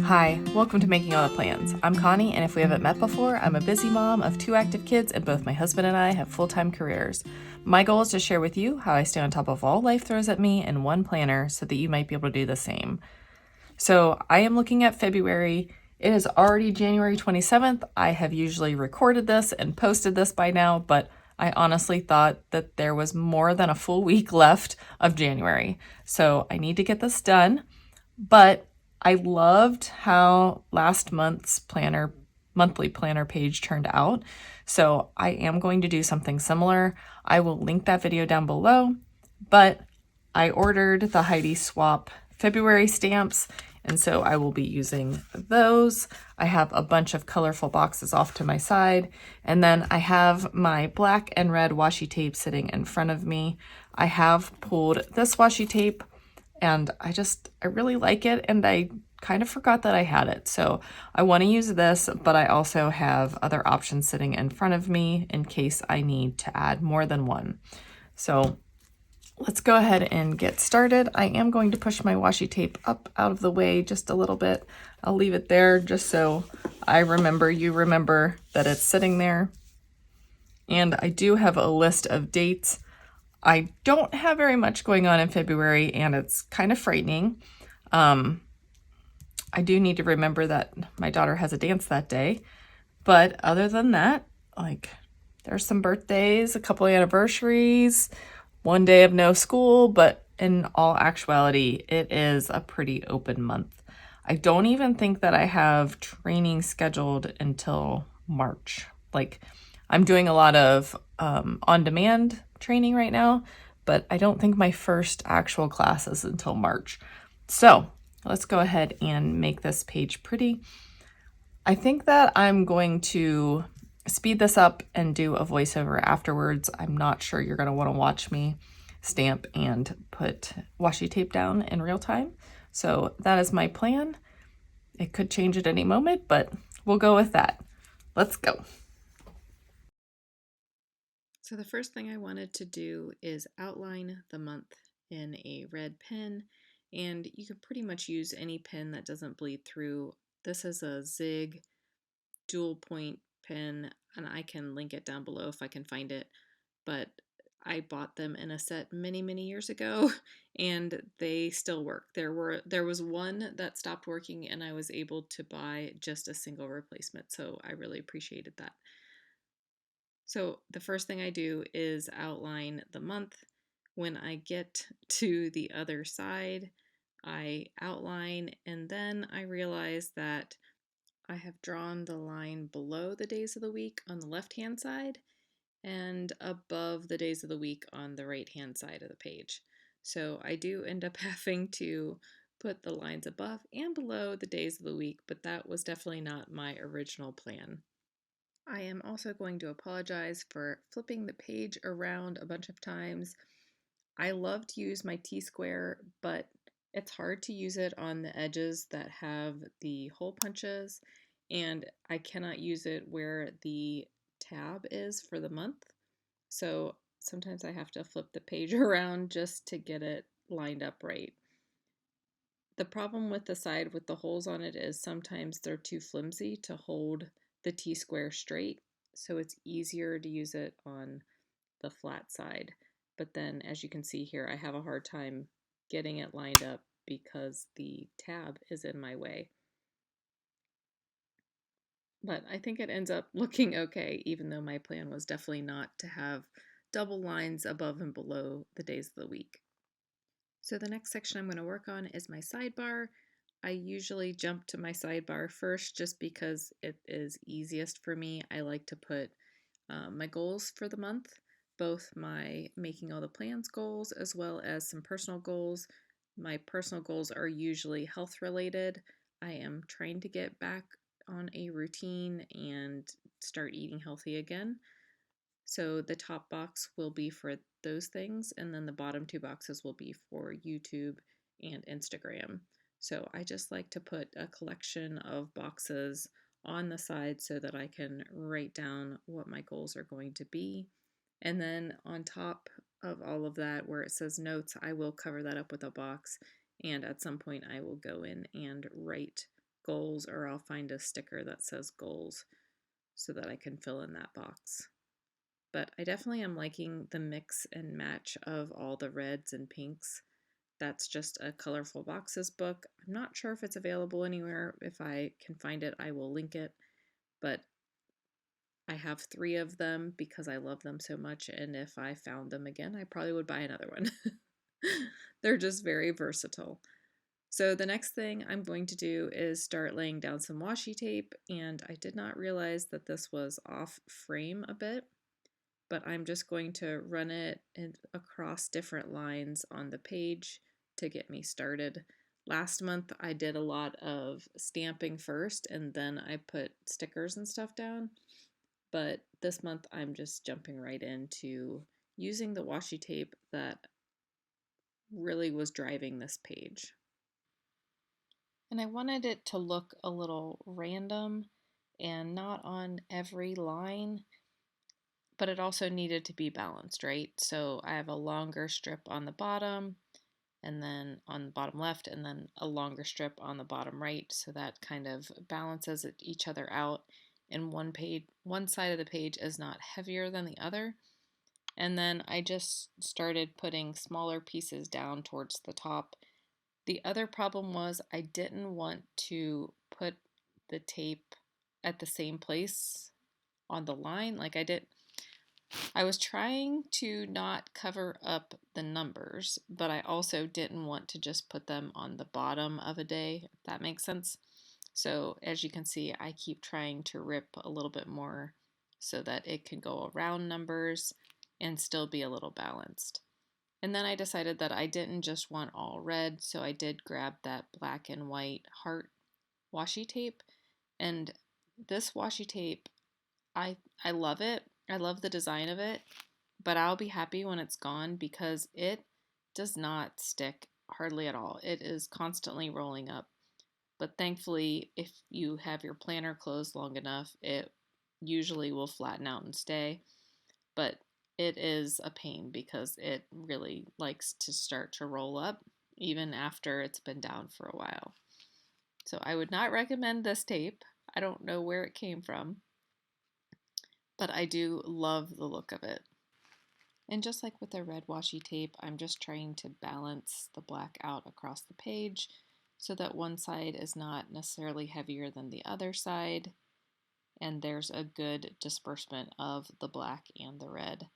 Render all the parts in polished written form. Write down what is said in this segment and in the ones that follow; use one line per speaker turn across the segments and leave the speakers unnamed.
Hi, welcome to Making All the Plans. I'm Connie, and if we haven't met before, I'm a busy mom of 2 active kids, and both my husband and I have full-time careers. My goal is to share with you how I stay on top of all life throws at me in one planner so that you might be able to do the same. So I am looking at February. It is already January 27th. I have usually recorded this and posted this by now, but I honestly thought that there was more than a full week left of January. So I need to get this done, but I loved how last month's monthly planner page turned out. So I am going to do something similar. I will link that video down below, but I ordered the Heidi Swapp February stamps, and so I will be using those. I have a bunch of colorful boxes off to my side, and then I have my black and red washi tape sitting in front of me. I have pulled this washi tape, and I really like it, and I kind of forgot that I had it. So I want to use this, but I also have other options sitting in front of me in case I need to add more than one. So let's go ahead and get started. I am going to push my washi tape up out of the way just a little bit. I'll leave it there just so you remember that it's sitting there. And I do have a list of dates. I don't have very much going on in February, and it's kind of frightening. I do need to remember that my daughter has a dance that day. But other than that, there's some birthdays, a couple anniversaries, one day of no school, but in all actuality, it is a pretty open month. I don't even think that I have training scheduled until March. I'm doing a lot of on-demand training right now, but I don't think my first actual class is until March. So let's go ahead and make this page pretty. I think that I'm going to speed this up and do a voiceover afterwards. I'm not sure you're going to want to watch me stamp and put washi tape down in real time. So that is my plan. It could change at any moment, but we'll go with that. Let's go. So the first thing I wanted to do is outline the month in a red pen, and you can pretty much use any pen that doesn't bleed through. This is a Zig dual point pen, and I can link it down below if I can find it, but I bought them in a set many years ago, and they still work. There was one that stopped working, and I was able to buy just a single replacement, so I really appreciated that. So the first thing I do is outline the month. When I get to the other side, I outline, and then I realize that I have drawn the line below the days of the week on the left-hand side and above the days of the week on the right-hand side of the page. So I do end up having to put the lines above and below the days of the week, but that was definitely not my original plan. I am also going to apologize for flipping the page around a bunch of times. I love to use my T-square, but it's hard to use it on the edges that have the hole punches, and I cannot use it where the tab is for the month. So sometimes I have to flip the page around just to get it lined up right. The problem with the side with the holes on it is sometimes they're too flimsy to hold the T-square straight, so it's easier to use it on the flat side. But then, as you can see here, I have a hard time getting it lined up because the tab is in my way. But I think it ends up looking okay, even though my plan was definitely not to have double lines above and below the days of the week. So the next section I'm going to work on is my sidebar. I usually jump to my sidebar first just because it is easiest for me. I like to put my goals for the month, both my making all the plans goals as well as some personal goals. My personal goals are usually health related. I am trying to get back on a routine and start eating healthy again. So the top box will be for those things, and then the bottom two boxes will be for YouTube and Instagram. So I just like to put a collection of boxes on the side so that I can write down what my goals are going to be. And then on top of all of that, where it says notes, I will cover that up with a box, and at some point I will go in and write goals, or I'll find a sticker that says goals so that I can fill in that box. But I definitely am liking the mix and match of all the reds and pinks. That's just a Colorful Boxes book. I'm not sure if it's available anywhere. If I can find it, I will link it. But I have 3 of them because I love them so much, and if I found them again, I probably would buy another one. They're just very versatile. So the next thing I'm going to do is start laying down some washi tape, and I did not realize that this was off frame a bit, but I'm just going to run it across different lines on the page to get me started. Last month I did a lot of stamping first, and then I put stickers and stuff down, but this month I'm just jumping right into using the washi tape that really was driving this page. And I wanted it to look a little random and not on every line, but it also needed to be balanced, right? So I have a longer strip on the bottom, and then on the bottom left, and then a longer strip on the bottom right, so that kind of balances each other out. And one side of the page is not heavier than the other. And then I just started putting smaller pieces down towards the top. The other problem was I didn't want to put the tape at the same place on the line. I was trying to not cover up the numbers, but I also didn't want to just put them on the bottom of a day, if that makes sense. So as you can see, I keep trying to rip a little bit more so that it can go around numbers and still be a little balanced. And then I decided that I didn't just want all red, so I did grab that black and white heart washi tape. And this washi tape, I love it. I love the design of it, but I'll be happy when it's gone because it does not stick hardly at all. It is constantly rolling up. But thankfully, if you have your planner closed long enough, it usually will flatten out and stay. But it is a pain because it really likes to start to roll up even after it's been down for a while. So I would not recommend this tape. I don't know where it came from, but I do love the look of it. And just like with the red washi tape, I'm just trying to balance the black out across the page so that one side is not necessarily heavier than the other side, and there's a good disbursement of the black and the red.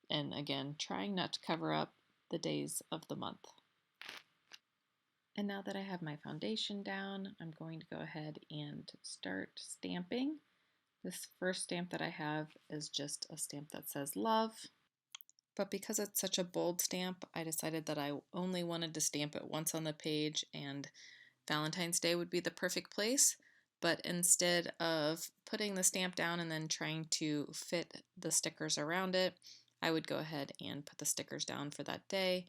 And again, trying not to cover up the days of the month. And now that I have my foundation down, I'm going to go ahead and start stamping. This first stamp that I have is just a stamp that says love. But because it's such a bold stamp, I decided that I only wanted to stamp it once on the page, and Valentine's Day would be the perfect place. But instead of putting the stamp down and then trying to fit the stickers around it, I would go ahead and put the stickers down for that day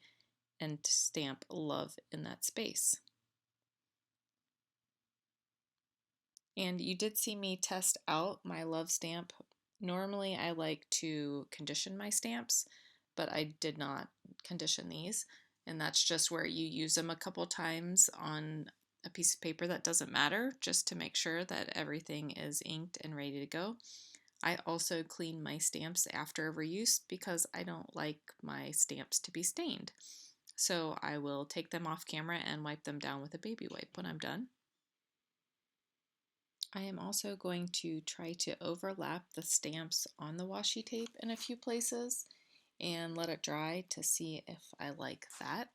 and stamp love in that space. And you did see me test out my love stamp. Normally I like to condition my stamps, but I did not condition these. And that's just where you use them a couple times on a piece of paper that doesn't matter, just to make sure that everything is inked and ready to go. I also clean my stamps after every use because I don't like my stamps to be stained. So I will take them off camera and wipe them down with a baby wipe when I'm done. I am also going to try to overlap the stamps on the washi tape in a few places and let it dry to see if I like that.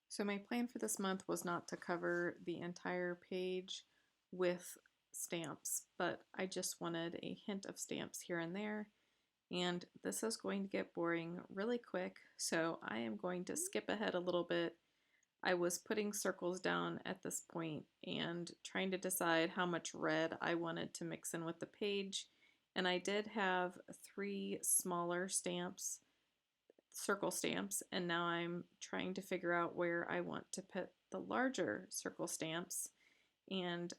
So my plan for this month was not to cover the entire page with stamps, but I just wanted a hint of stamps here and there. And this is going to get boring really quick, so I am going to skip ahead a little bit. I was putting circles down at this point and trying to decide how much red I wanted to mix in with the page. And I did have 3 smaller stamps, circle stamps, and now I'm trying to figure out where I want to put the larger circle stamps. And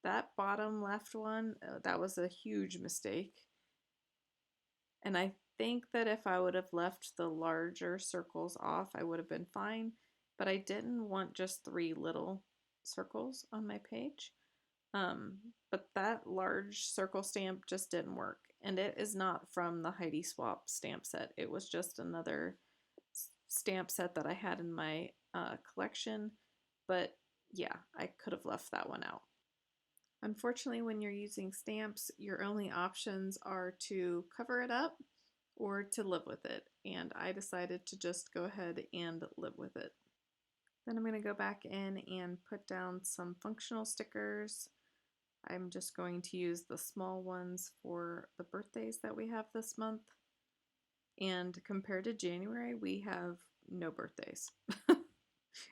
that bottom left one, that was a huge mistake. And I think that if I would have left the larger circles off, I would have been fine. but I didn't want just 3 little circles on my page. Um, but that large circle stamp just didn't work. And it is not from the Heidi Swapp stamp set. It was just another stamp set that I had in my collection. But yeah, I could have left that one out. Unfortunately, when you're using stamps, your only options are to cover it up or to live with it. And I decided to just go ahead and live with it. Then I'm going to go back in and put down some functional stickers. I'm just going to use the small ones for the birthdays that we have this month. And compared to January, we have no birthdays.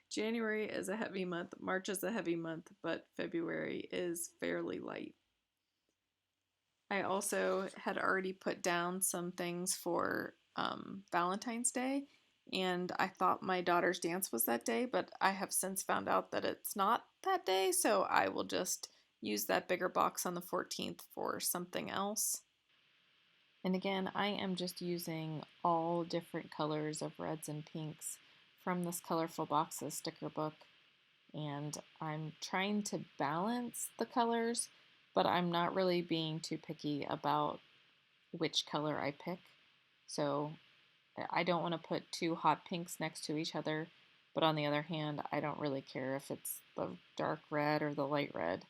January is a heavy month, March is a heavy month, but February is fairly light. I also had already put down some things for Valentine's Day, and I thought my daughter's dance was that day, but I have since found out that it's not that day, so I will just use that bigger box on the 14th for something else. And again, I am just using all different colors of reds and pinks from this Colorful Boxes sticker book, and I'm trying to balance the colors, but I'm not really being too picky about which color I pick. So I don't want to put two hot pinks next to each other, but on the other hand, I don't really care if it's the dark red or the light red.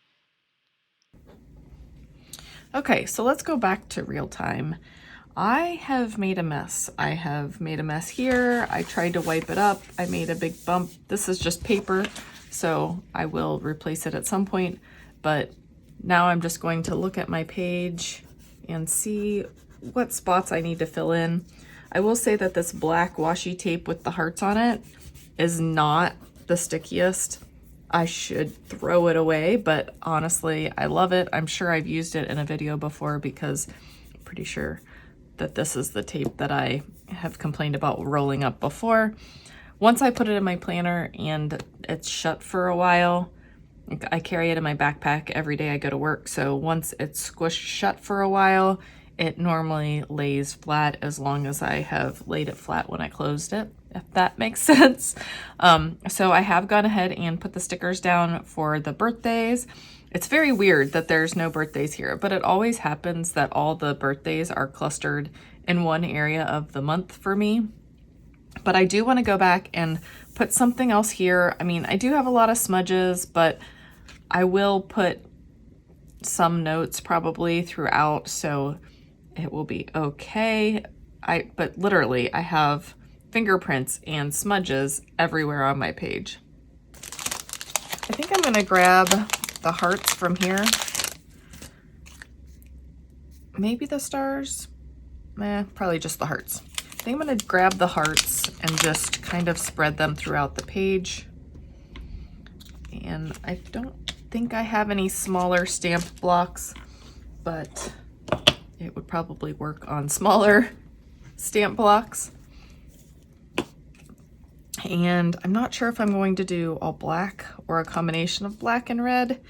Okay, so let's go back to real time. I have made a mess. I have made a mess here. I tried to wipe it up. I made a big bump. This is just paper, so I will replace it at some point. But now I'm just going to look at my page and see what spots I need to fill in. I will say that this black washi tape with the hearts on it is not the stickiest. I should throw it away, but honestly, I love it. I'm sure I've used it in a video before because I'm pretty sure that this is the tape that I have complained about rolling up before. Once I put it in my planner and it's shut for a while, I carry it in my backpack every day I go to work. So once it's squished shut for a while, it normally lays flat as long as I have laid it flat when I closed it, if that makes sense. So I have gone ahead and put the stickers down for the birthdays. It's very weird that there's no birthdays here, but it always happens that all the birthdays are clustered in one area of the month for me. But I do want to go back and put something else here. I mean, I do have a lot of smudges, but I will put some notes probably throughout, so it will be okay. But literally, I have fingerprints and smudges everywhere on my page. I think I'm gonna grab the hearts from here. Maybe the stars? Probably just the hearts. I think I'm gonna grab the hearts and just kind of spread them throughout the page. And I don't think I have any smaller stamp blocks, but it would probably work on smaller stamp blocks. And I'm not sure if I'm going to do all black or a combination of black and red.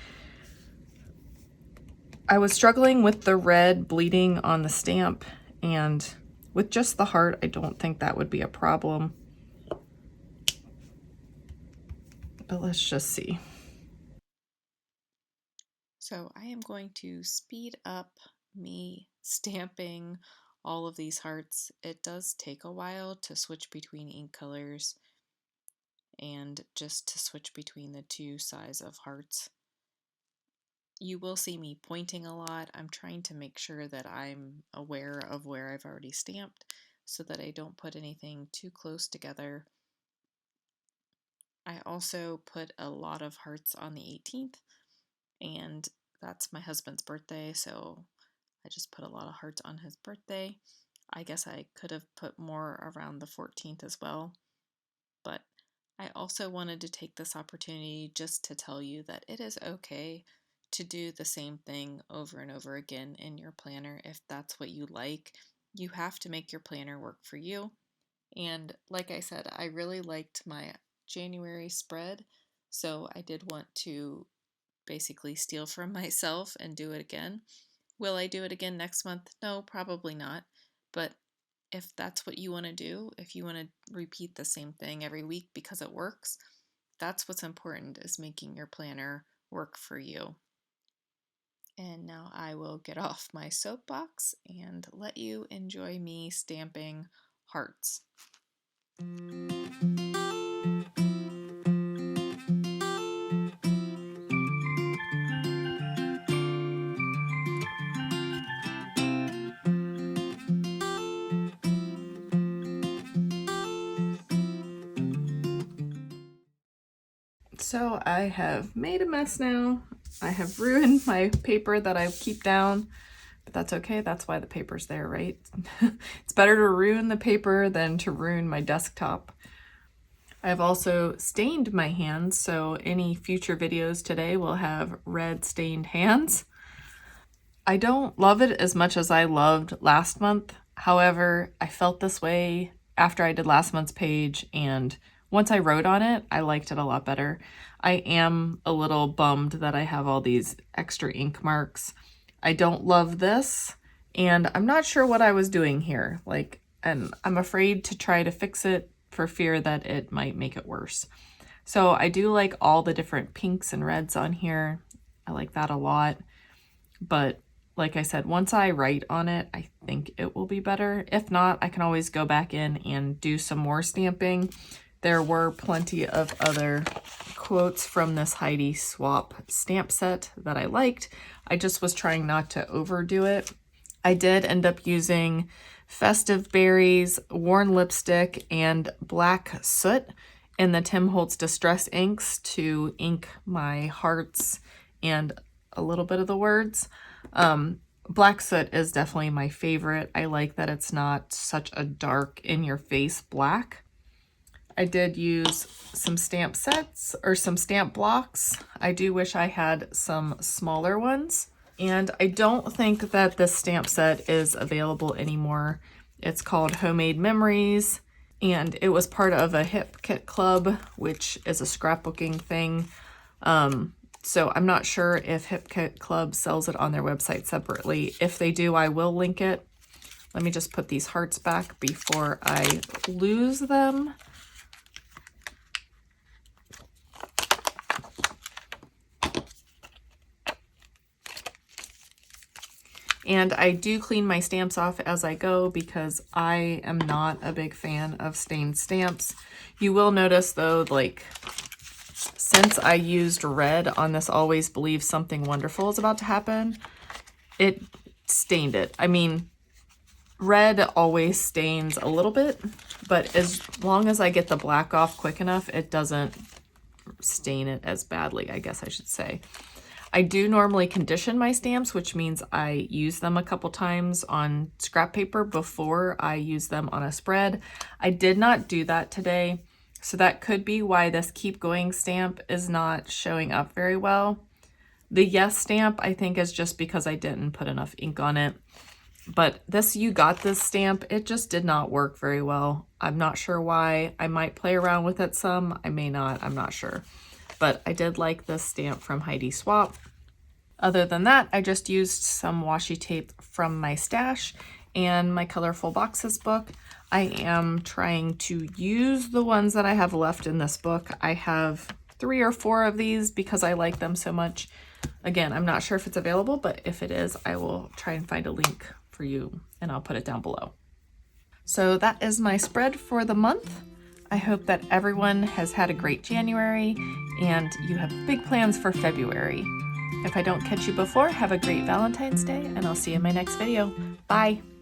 I was struggling with the red bleeding on the stamp, and with just the heart, I don't think that would be a problem. But let's just see.
So I am going to speed up me stamping all of these hearts. It does take a while to switch between ink colors and just to switch between the two size of hearts. You will see me pointing a lot. I'm trying to make sure that I'm aware of where I've already stamped so that I don't put anything too close together. I also put a lot of hearts on the 18th, and that's my husband's birthday, so I just put a lot of hearts on his birthday. I guess I could have put more around the 14th as well, but I also wanted to take this opportunity just to tell you that it is okay to do the same thing over and over again in your planner if that's what you like. You have to make your planner work for you. And like I said, I really liked my January spread, so I did want to basically steal from myself and do it again. Will I do it again next month? No, probably not. But if that's what you want to do, if you want to repeat the same thing every week because it works, that's what's important, is making your planner work for you. And now I will get off my soapbox and let you enjoy me stamping hearts.
So I have made a mess now. I have ruined my paper that I keep down, but that's okay. That's why the paper's there, right? It's better to ruin the paper than to ruin my desktop. I've also stained my hands, so any future videos today will have red stained hands. I don't love it as much as I loved last month. However, I felt this way after I did last month's page, and once I wrote on it, I liked it a lot better. I am a little bummed that I have all these extra ink marks. I don't love this, and I'm not sure what I was doing here. And I'm afraid to try to fix it for fear that it might make it worse. So I do like all the different pinks and reds on here. I like that a lot. But like I said, once I write on it, I think it will be better. If not, I can always go back in and do some more stamping. There were plenty of other quotes from this Heidi Swapp stamp set that I liked. I just was trying not to overdo it. I did end up using Festive Berries, Worn Lipstick, and Black Soot in the Tim Holtz Distress inks to ink my hearts and a little bit of the words. Black Soot is definitely my favorite. I like that it's not such a dark in-your-face black. I did use some stamp sets or some stamp blocks. I do wish I had some smaller ones. And I don't think that this stamp set is available anymore. It's called Homemade Memories, and it was part of a Hip Kit Club, which is a scrapbooking thing. So I'm not sure if Hip Kit Club sells it on their website separately. If they do, I will link it. Let me just put these hearts back before I lose them. And I do clean my stamps off as I go because I am not a big fan of stained stamps. You will notice though, since I used red on this Always Believe Something Wonderful is about to happen, it stained it. I mean, red always stains a little bit, but as long as I get the black off quick enough, it doesn't stain it as badly, I guess I should say. I do normally condition my stamps, which means I use them a couple times on scrap paper before I use them on a spread. I did not do that today, so that could be why this Keep Going stamp is not showing up very well. The Yes stamp, I think, is just because I didn't put enough ink on it. But this You Got This stamp, it just did not work very well. I'm not sure why. I might play around with it some. I may not. I'm not sure. But I did like this stamp from Heidi Swapp. Other than that, I just used some washi tape from my stash and my Colorful Boxes book. I am trying to use the ones that I have left in this book. I have 3 or 4 of these because I like them so much. Again, I'm not sure if it's available, but if it is, I will try and find a link for you and I'll put it down below. So that is my spread for the month. I hope that everyone has had a great January and you have big plans for February. If I don't catch you before, have a great Valentine's Day and I'll see you in my next video. Bye!